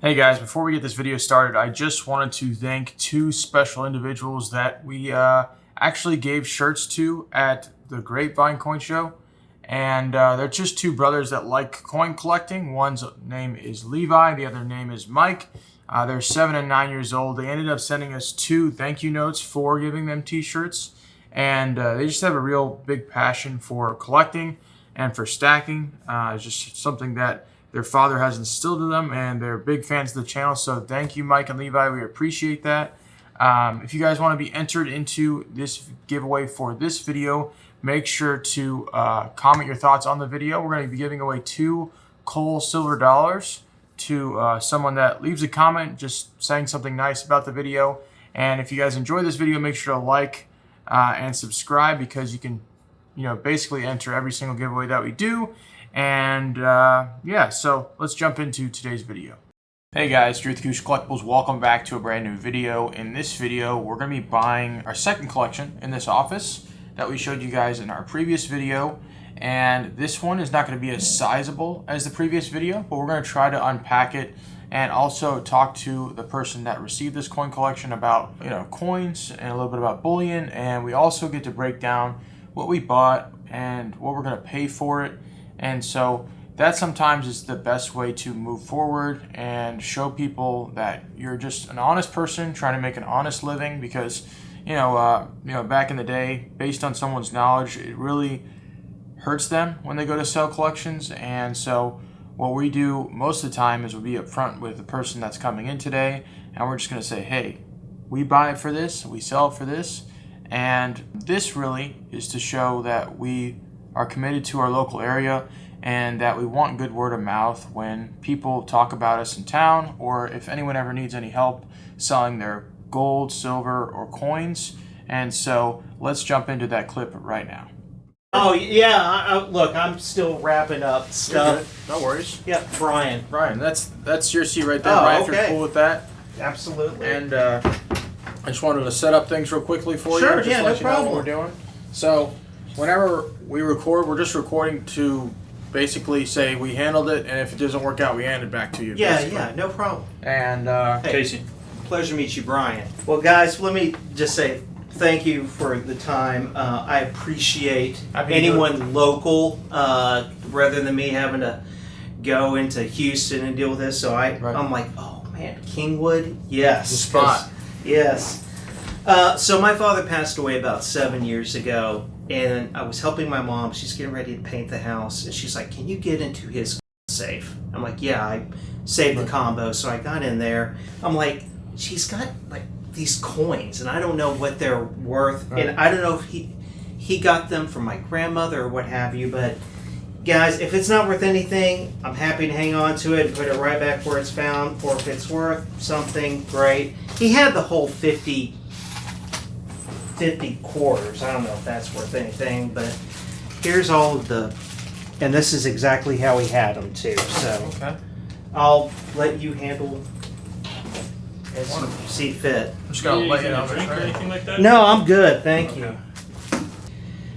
Hey guys, before we get this video started, I just wanted to thank two special individuals that we actually gave shirts to at the Grapevine Coin Show. And they're just two brothers that like coin collecting. One's name is Levi, the other name is Mike. They're 7 and 9 years old. They ended up sending us two thank you notes for giving them t-shirts. And they just have a real big passion for collecting and for stacking. It's just something that their father has instilled in them, and they're big fans of the channel. So thank you, Mike and Levi. We appreciate that. If you guys want to be entered into this giveaway for this video, make sure to comment your thoughts on the video. We're going to be giving away 2 Cole silver dollars to someone that leaves a comment just saying something nice about the video. And if you guys enjoy this video, make sure to like and subscribe, because you can, basically enter every single giveaway that we do. And yeah, so let's jump into today's video. Hey guys, Drew with Goose Collectibles. Welcome back to a brand new video. In this video, we're going to be buying our second collection in this office that we showed you guys in our previous video. And this one is not going to be as sizable as the previous video, but we're going to try to unpack it and also talk to the person that received this coin collection about, coins and a little bit about bullion. And we also get to break down what we bought and what we're going to pay for it. And so that sometimes is the best way to move forward and show people that you're just an honest person trying to make an honest living, because back in the day, based on someone's knowledge, it really hurts them when they go to sell collections. And so what we do most of the time is we'll be upfront with the person that's coming in today, and we're just going to say, hey, we buy it for this, we sell it for this. And this really is to show that we are committed to our local area and that we want good word of mouth when people talk about us in town, or if anyone ever needs any help selling their gold, silver, or coins. And so let's jump into that clip right now. Oh yeah, look, I'm still wrapping up stuff. No worries. Yeah, Brian, that's your seat right there, Oh, Brian, okay. if you're cool with that. Absolutely. And I just wanted to set up things real quickly for you. Sure, Just yeah, let no you know problem. what we're doing. So whenever we record, we're just recording to basically say we handled it, and if it doesn't work out, we hand it back to you. Yeah, basically. yeah, no problem. And Hey, Casey. Pleasure to meet you, Brian. Well, guys, let me just say thank you for the time. I appreciate anyone local, rather than me having to go into Houston and deal with this. So I'm like, oh man, Kingwood, yes, The spot. Yes. So my father passed away about 7 years ago, and I was helping my mom. She's getting ready to paint the house, and she's like, can you get into his safe? I'm like, yeah, I saved the combo. So I got in there. I'm like, she's got like these coins, and I don't know what they're worth. Right. And I don't know if he got them from my grandmother or what have you, but guys, if it's not worth anything, I'm happy to hang on to it and put it right back where it's found. Or if it's worth something, great. He had the whole 50 quarters. I don't know if that's worth anything, but here's all of the, and this is exactly how he had them too. So Okay. I'll let you handle as you see fit. I'm just gonna let you know. Drink or anything like that? No, I'm good, thank you. Okay.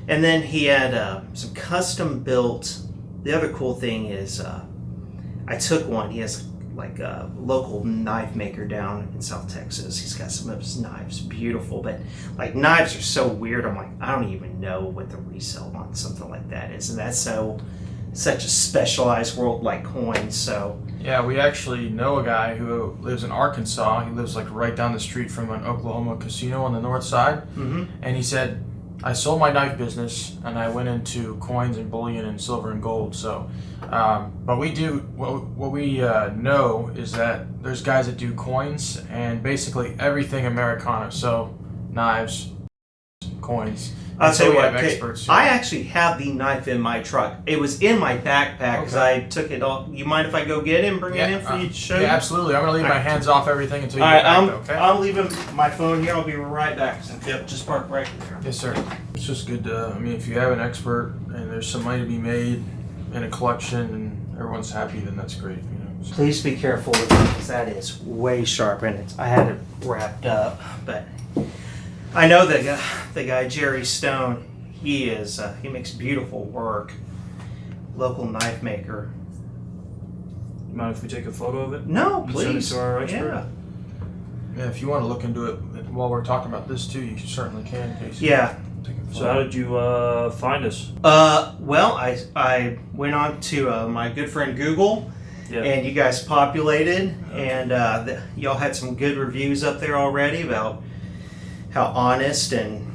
And then he had some custom built. The other cool thing is I took one. He has like a local knife maker down in South Texas. He's got some of his knives, beautiful, but like knives are so weird. I'm like, I don't even know what the resale on something like that is, and that's such a specialized world like coins. So Yeah, we actually know a guy who lives in Arkansas. He lives like right down the street from an Oklahoma casino on the north side. mm-hmm. And he said, I sold my knife business and I went into coins and bullion and silver and gold. So, but we do, what we know is that there's guys that do coins and basically everything Americana. So knives, coins. I'll tell you what, experts. I actually have the knife in my truck. It was in my backpack because I took it all. You mind if I go get it and bring it in for you to show you? Yeah, absolutely. I'm going to leave my hands off everything until you All get right, back, okay? I'm leaving my phone here. I'll be right back. Yep, just park right there. Yes, sir. It's just good to, if you have an expert and there's some money to be made in a collection and everyone's happy, then that's great. So. Please be careful with it because that is way sharp and I had it wrapped up. But I know the guy Jerry Stone. He makes beautiful work. Local knife maker. Mind if we take a photo of it? No, And please. Send it to our expert? Yeah. Yeah, if you want to look into it while we're talking about this too, you certainly can. In case Yeah. So how did you find us? Well, I went on to my good friend Google, Yeah. and you guys populated, and y'all had some good reviews up there already about how honest and,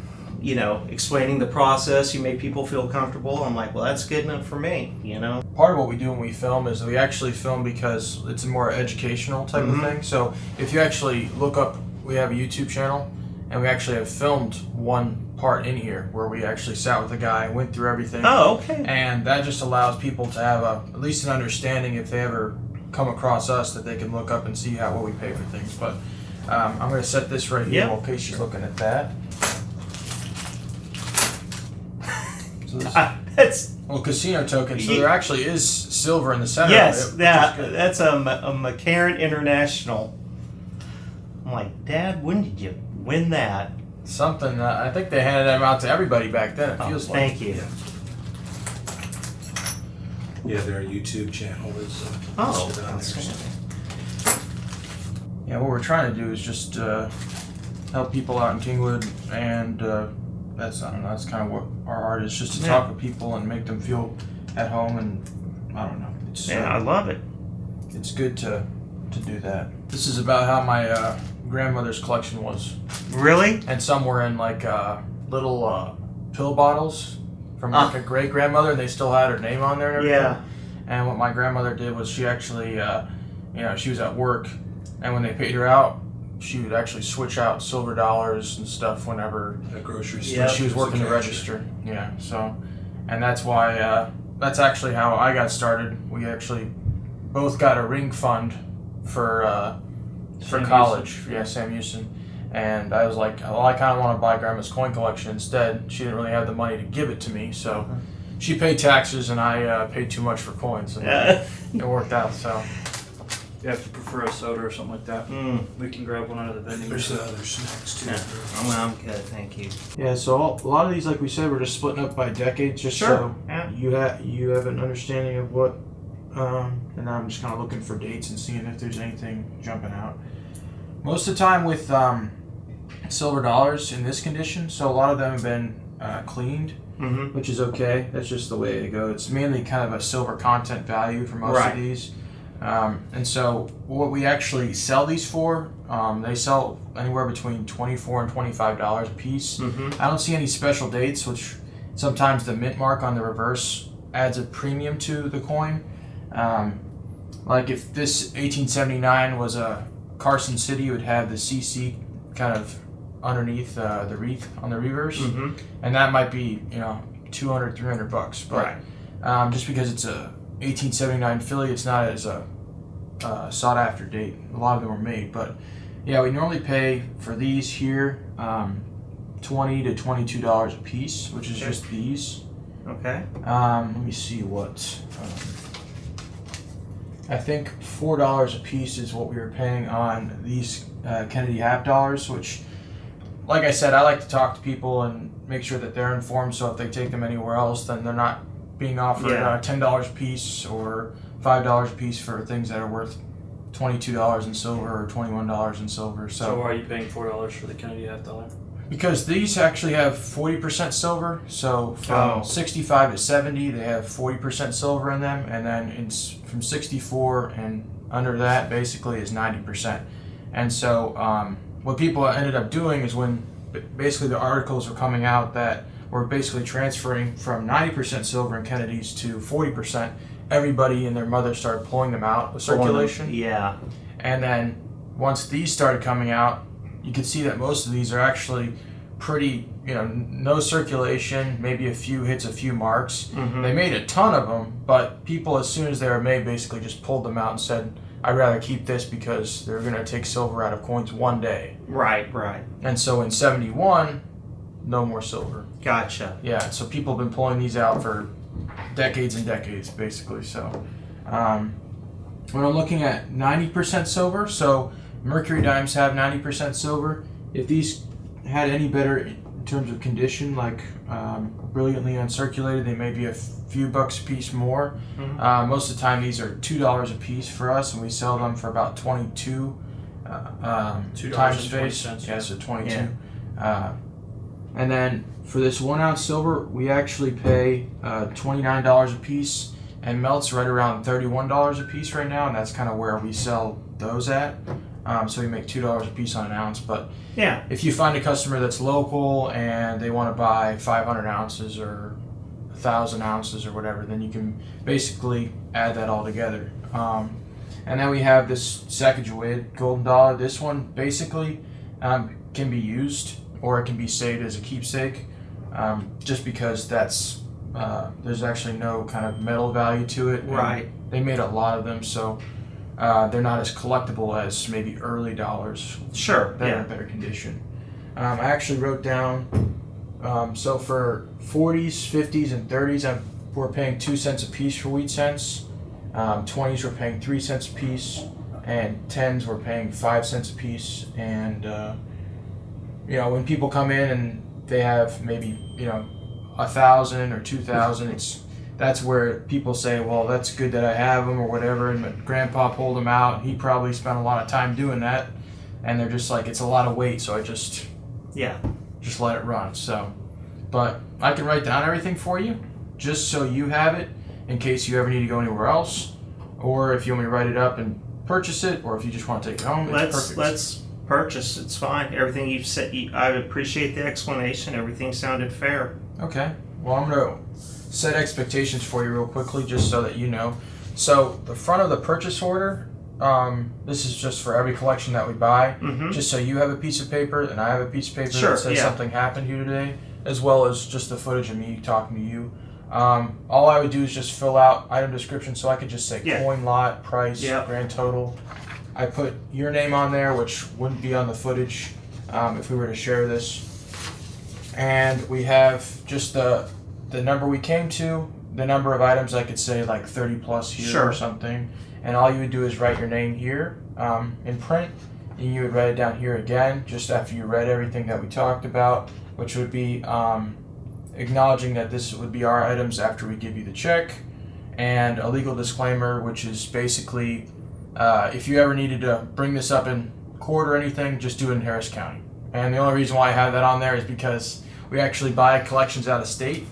you know, explaining the process, you made people feel comfortable. I'm like, well, that's good enough for me, you know? Part of what we do when we film is we actually film because it's a more educational type of thing. So if you actually look up, we have a YouTube channel, and we actually have filmed one part in here where we actually sat with a guy, went through everything. Oh, okay. And that just allows people to have at least an understanding if they ever come across us that they can look up and see what we pay for things. But I'm going to set this right here in case she's looking at that. So this, That's casino tokens. So there actually is silver in the center. yes, of it, that's a McCarran International. I'm like, Dad, when did you win that? Something. I think they handed them out to everybody back then. It feels like. Thank you. Yeah, their YouTube channel is listed on there. So. Yeah, what we're trying to do is just help people out in Kingwood, and that's kind of what our art is, just to talk with people and make them feel at home, and I don't know. It's, I love it. It's good to do that. This is about how my grandmother's collection was, Really? and some were in like little pill bottles from like a great grandmother, and they still had her name on there and everything. Yeah. And what my grandmother did was she actually, she was at work, and when they paid her out, she would actually switch out silver dollars and stuff whenever A grocery store. Yeah. she was working the register. Yeah, so, and that's why, that's actually how I got started. We actually both got a ring fund for Sam college. Houston. Yeah, Sam Houston. And I was like, well, I kind of want to buy Grandma's coin collection instead. She didn't really have the money to give it to me, so she paid taxes and I paid too much for coins. And it worked out, so. You have to prefer a soda or something like that. We can grab one out of the vending There's machine. other snacks too. Yeah. I'm good, thank you. Yeah, so a lot of these, like we said, we're just splitting up by decades, just Sure. so Yeah. you have an understanding of what, and I'm just kind of looking for dates and seeing if there's anything jumping out. Most of the time with silver dollars in this condition, so a lot of them have been cleaned, which is okay. That's just the way they go. It's mainly kind of a silver content value for most of these. And so what we actually sell these for, they sell anywhere between $24 and $25 a piece. I don't see any special dates, which sometimes the mint mark on the reverse adds a premium to the coin. Like if this 1879 was a Carson City, it would have the CC kind of underneath the wreath on the reverse, and that might be $200, $300, but just because it's a 1879 Philly, it's not as a sought after date. A lot of them were made, but yeah, we normally pay for these here $20 to $22 a piece, which is just these. Okay. Let me see what. I think $4 a piece is what we were paying on these Kennedy half dollars, which, like I said, I like to talk to people and make sure that they're informed, so if they take them anywhere else, then they're not being offered $10 a piece or $5 a piece for things that are worth $22 in silver or $21 in silver. So why are you paying $4 for the Kennedy half dollar? Because these actually have 40% silver, so from 65 to 70, they have 40% silver in them, and then from 64 and under that, basically, is 90%. And so what people ended up doing is when basically the articles were coming out that were basically transferring from 90% silver in Kennedy's to 40%, everybody and their mother started pulling them out of circulation. Yeah. And then once these started coming out, you can see that most of these are actually pretty, no circulation, maybe a few hits, a few marks. They made a ton of them, but people, as soon as they were made, basically just pulled them out and said, I'd rather keep this because they're going to take silver out of coins one day. Right. And so in 71, no more silver. Gotcha. Yeah, so people have been pulling these out for decades and decades, basically. So when I'm looking at 90% silver, so Mercury dimes have 90% silver. If these had any better in terms of condition, like brilliantly uncirculated, they may be a few bucks a piece more. Most of the time, these are $2 a piece for us, and we sell them for about 22 times face. Yeah, so 22. Yeah. And then for this 1 ounce silver, we actually pay $29 a piece, and melts right around $31 a piece right now, and that's kind of where we sell those at. So we make $2 a piece on an ounce. But Yeah. if you find a customer that's local and they want to buy 500 ounces or 1,000 ounces or whatever, then you can basically add that all together. And then we have this Sacagawea golden dollar. This one basically can be used, or it can be saved as a keepsake, just because that's there's actually no kind of metal value to it. Right. And they made a lot of them, so they're not as collectible as maybe early dollars. Sure. They're Yeah. in better condition. I actually wrote down, so for 40s, 50s, and 30s, we're paying 2 cents a piece for wheat cents. 20s we're paying 3 cents a piece, and 10s we're paying 5 cents a piece. And when people come in and they have maybe 1,000 or 2,000, that's where people say, well, that's good that I have them or whatever. And my grandpa pulled them out. He probably spent a lot of time doing that, and they're just like, it's a lot of weight, so I just let it run. So, but I can write down everything for you, just so you have it in case you ever need to go anywhere else, or if you want me to write it up and purchase it, or if you just want to take it home. It's perfect. Let's purchase. It's fine. Everything you've said, I appreciate the explanation. Everything sounded fair. Okay. Well, I'm gonna set expectations for you real quickly, just so that you know. So the front of the purchase order, this is just for every collection that we buy, just so you have a piece of paper and I have a piece of paper that says something happened here today, as well as just the footage of me talking to you. All I would do is just fill out item description, so I could just say coin, lot, price, grand total. I put your name on there, which wouldn't be on the footage if we were to share this. And we have just the number we came to, the number of items. I could say like 30 plus here or something. And all you would do is write your name here in print, and you would write it down here again just after you read everything that we talked about, which would be acknowledging that this would be our items after we give you the check, and a legal disclaimer, which is basically if you ever needed to bring this up in court or anything, just do it in Harris County. And the only reason why I have that on there is because we actually buy collections out of state,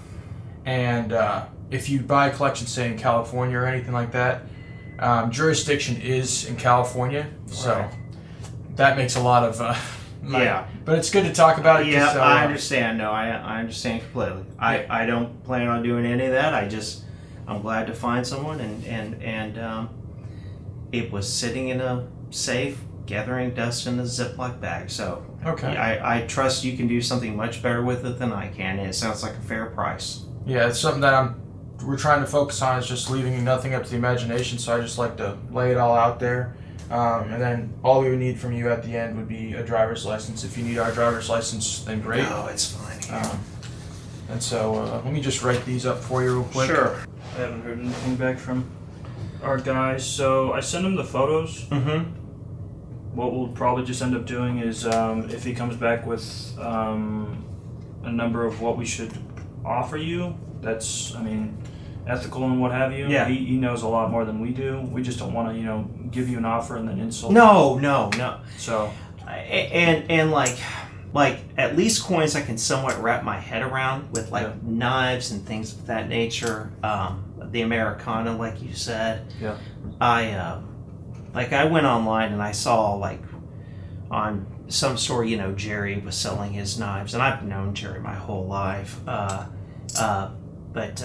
and if you buy collections, say in California or anything like that, jurisdiction is in California, so that makes a lot of but it's good to talk about it. Yeah, I understand. No, I understand completely. I don't plan on doing any of that. I'm glad to find someone, and it was sitting in a safe, gathering dust in a Ziploc bag. So I trust you can do something much better with it than I can, and it sounds like a fair price. Yeah, it's something that we're trying to focus on, is just leaving nothing up to the imagination. So I just like to lay it all out there. And then all we would need from you at the end would be a driver's license. If you need our driver's license, then great. No, it's fine. And so let me just write these up for you real quick. Sure. I haven't heard anything back from our guys, so I sent him the photos. What we'll probably just end up doing is if he comes back with a number of what we should offer you, that's, ethical and what have you. Yeah. He knows a lot more than we do. We just don't want to, give you an offer and then insult. No. So. And like at least coins I can somewhat wrap my head around, with knives and things of that nature. The Americana, like you said. Yeah. I went online and I saw on some store, Jerry was selling his knives, and I've known Jerry my whole life. But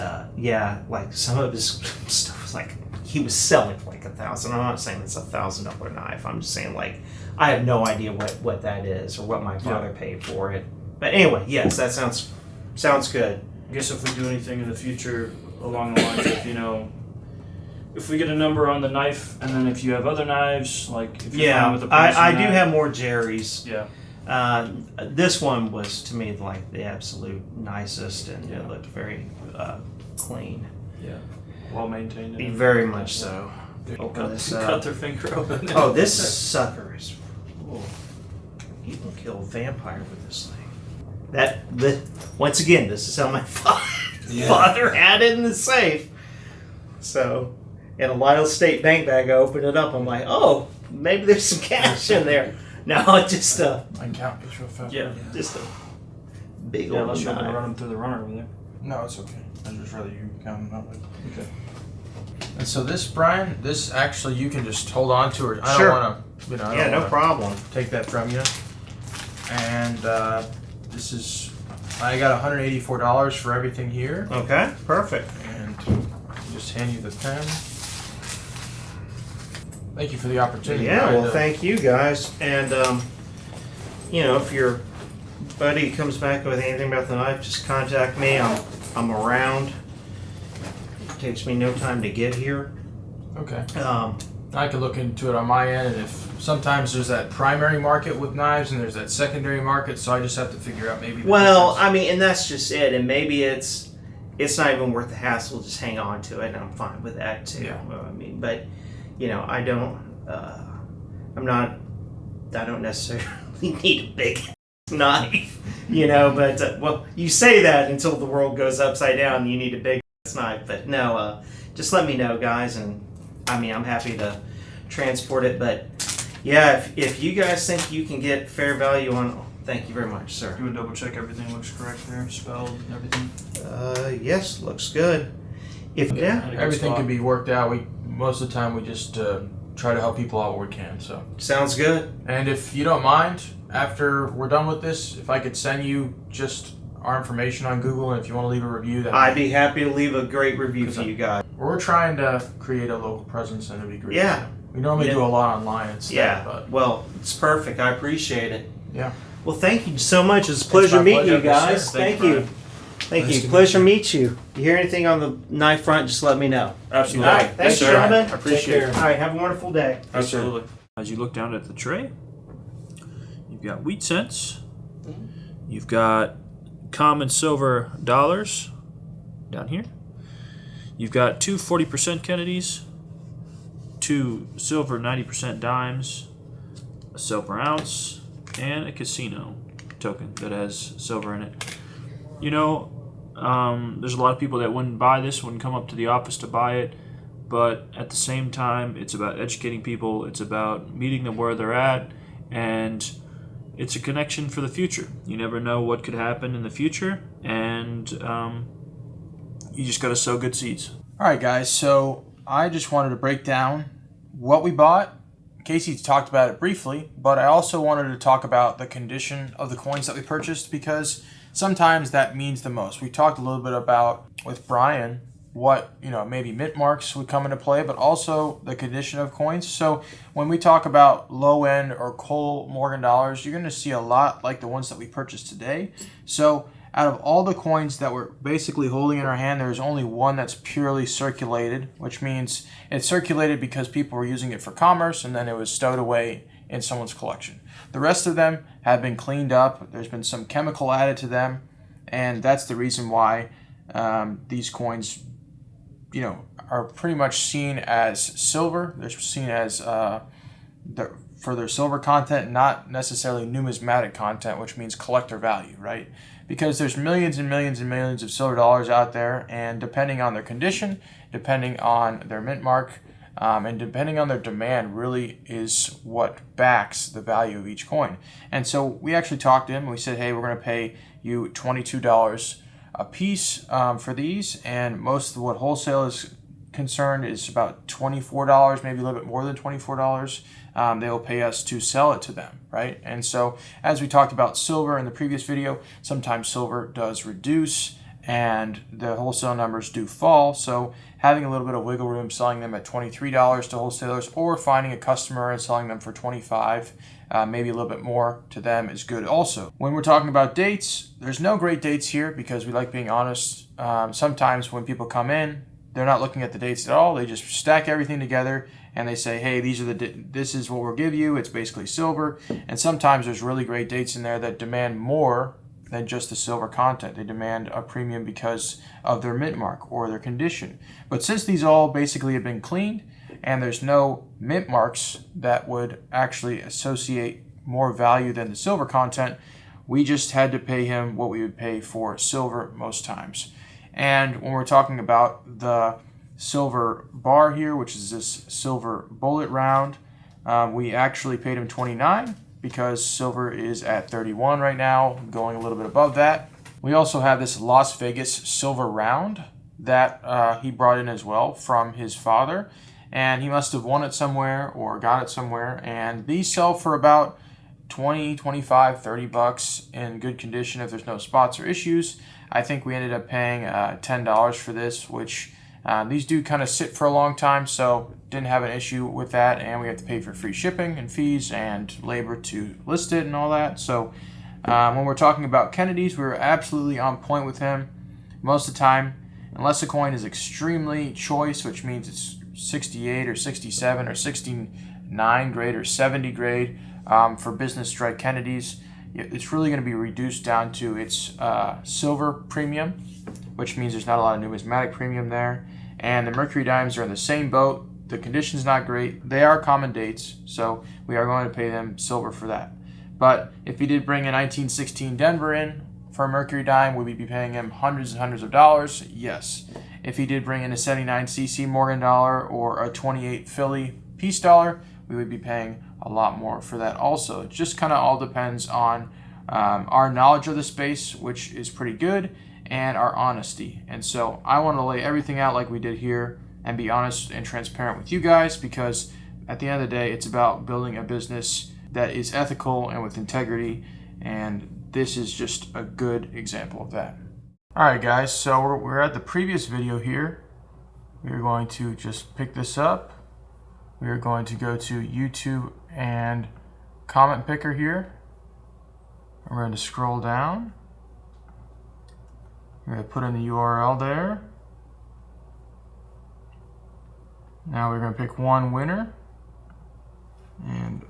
some of his stuff was he was selling for $1,000. I'm not saying it's $1,000 knife. I'm just saying I have no idea what that is or what my father paid for it. But anyway, yes, that sounds good. I guess if we do anything in the future along the lines of, if we get a number on the knife, and then if you have other knives, if you're fine with the price I do have more Jerry's. Yeah. This one was to me the absolute nicest, and it looked very clean. Yeah. Well maintained. Very much so. Cut their finger open. Oh, this sucker is. You can kill a vampire with this thing. Once again, this is how my father had it in the safe. So, in a Lyle State bank bag, I opened it up. I'm like, oh, maybe there's some cash in there. No, it's just I can count these real fast. just a big Yeah, old unless you want to knife. run them through the runner over there. No, it's okay. I'd just rather you count them out. Okay. And so this, Brian, this actually you can just hold on to, or I Sure. don't want to, I Yeah, don't no wanna problem. take that from you. And this is, I got $184 for everything here, Okay, perfect. and just hand you the pen. Thank you for the opportunity. Yeah, Brian, well, to- thank you guys. And, if your buddy comes back with anything about the knife, just contact me. I'm around. It takes me no time to get here. Okay. Um, I can look into it on my end, and if sometimes there's that primary market with knives and there's that secondary market, so I just have to figure out maybe the well, difference. I mean, and that's just it. And maybe it's not even worth the hassle. Just hang on to it, and I'm fine with that too. Yeah. I mean, but I don't. I don't necessarily need a big knife, But well, you say that until the world goes upside down, and you need a big knife. But no, just let me know, guys, and I mean, I'm happy to transport it. But yeah, if you guys think you can get fair value on, thank you very much, sir. You would double check everything looks correct there, spelled and everything. Yes, looks good. If yeah, Everything can be worked out. Most of the time we just try to help people out where we can. So, sounds good. and if you don't mind, after we're done with this, if I could send you just our information on Google, and if you want to leave a review, that I'd be happy to leave a great review for you guys. we're trying to create a local presence, and it'd be great. Yeah. We normally Yeah. do a lot online and stuff. Yeah, But well, it's perfect. I appreciate it. yeah. Well, thank you so much. It's a pleasure my meeting pleasure. you guys. Yes, sir. Thank Thank you, you. Thank Nice you. to Pleasure meet meet you. You hear anything on the knife front, just let me know. Absolutely. All right. Thanks, sir. gentlemen. I appreciate it. All right. Have a wonderful day. Absolutely. As you look down at the tray, you've got wheat cents, you've got common silver dollars down here, you've got two 40% Kennedys, two silver 90% dimes, a silver ounce, and a casino token that has silver in it. There's a lot of people that wouldn't buy this, wouldn't come up to the office to buy it. But at the same time, it's about educating people. It's about meeting them where they're at, and it's a connection for the future. You never know what could happen in the future, and you just got to sow good seeds. All right, guys. So I just wanted to break down what we bought. Casey talked about it briefly, but I also wanted to talk about the condition of the coins that we purchased, because sometimes that means the most. We talked a little bit about with Brian what maybe mint marks would come into play, but also the condition of coins. So when we talk about low end or Cole Morgan dollars, you're going to see a lot like the ones that we purchased today. So out of all the coins that we're basically holding in our hand, there's only one that's purely circulated, which means it's circulated because people were using it for commerce, and then it was stowed away in someone's collection. The rest of them have been cleaned up. There's been some chemical added to them, and that's the reason why these coins are pretty much seen as silver. They're seen as for their silver content, not necessarily numismatic content, which means collector value, right? Because there's millions and millions and millions of silver dollars out there, and depending on their condition, depending on their mint mark, and depending on their demand, really is what backs the value of each coin. And so we actually talked to him. We said, hey, we're going to pay you $22 a piece for these, and most of what wholesale is concerned is about $24, maybe a little bit more than $24. They will pay us to sell it to them, right? And so as we talked about silver in the previous video, sometimes silver does reduce and the wholesale numbers do fall. So having a little bit of wiggle room, selling them at $23 to wholesalers, or finding a customer and selling them for $25, maybe a little bit more to them, is good also. When we're talking about dates, there's no great dates here because we like being honest. Sometimes when people come in, they're not looking at the dates at all. They just stack everything together and they say, hey, this is what we'll give you. It's basically silver. And sometimes there's really great dates in there that demand more than just the silver content. They demand a premium because of their mint mark or their condition. But since these all basically have been cleaned and there's no mint marks that would actually associate more value than the silver content, We just had to pay him what we would pay for silver most times. And when we're talking about the silver bar here, which is this silver bullet round, we actually paid him 29 because silver is at 31 right now, going a little bit above that. We also have this Las Vegas silver round that he brought in as well from his father, and he must have won it somewhere or got it somewhere, and these sell for about 20, 25, 30 bucks in good condition if there's no spots or issues. I think we ended up paying $10 for this, which these do kind of sit for a long time, so didn't have an issue with that, and we have to pay for free shipping and fees and labor to list it and all that. So when we're talking about Kennedy's, we were absolutely on point with him most of the time, unless a coin is extremely choice, which means it's 68 or 67 or 69 grade or 70 grade for business strike Kennedy's. It's really going to be reduced down to its silver premium, which means there's not a lot of numismatic premium there. And the Mercury dimes are in the same boat. The condition's not great. They are common dates, so we are going to pay them silver for that. But if he did bring a 1916 Denver in for a Mercury dime, would we be paying him hundreds and hundreds of dollars? Yes. If he did bring in a 79cc Morgan dollar or a 28 Philly Peace dollar, we would be paying a lot more for that also. It just kind of all depends on our knowledge of the space, which is pretty good, and our honesty. And so I want to lay everything out like we did here and be honest and transparent with you guys, because at the end of the day, it's about building a business that is ethical and with integrity, and this is just a good example of that. Alright guys, so we're at the previous video here. We're going to just pick this up. We're going to go to YouTube and comment picker here. We're going to scroll down. We're going to put in the URL there. Now we're going to pick one winner. And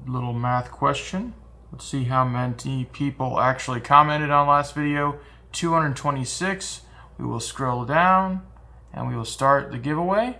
little math question. Let's see how many people actually commented on last video. 226. We will scroll down and we will start the giveaway.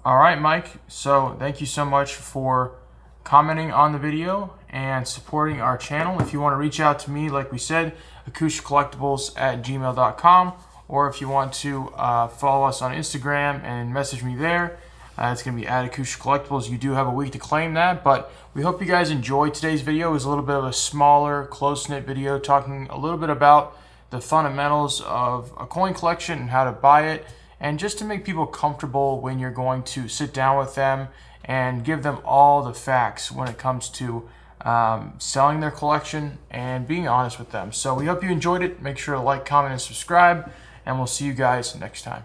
All right, Mike. So thank you so much for commenting on the video and supporting our channel. If you want to reach out to me, like we said, acousticcollectibles@gmail.com, or if you want to follow us on Instagram and message me there, it's going to be @acousticcollectibles. You do have a week to claim that, but we hope you guys enjoyed today's video. It was a little bit of a smaller, close-knit video talking a little bit about the fundamentals of a coin collection and how to buy it, and just to make people comfortable when you're going to sit down with them and give them all the facts when it comes to selling their collection and being honest with them. So we hope you enjoyed it. Make sure to like, comment, and subscribe, and we'll see you guys next time.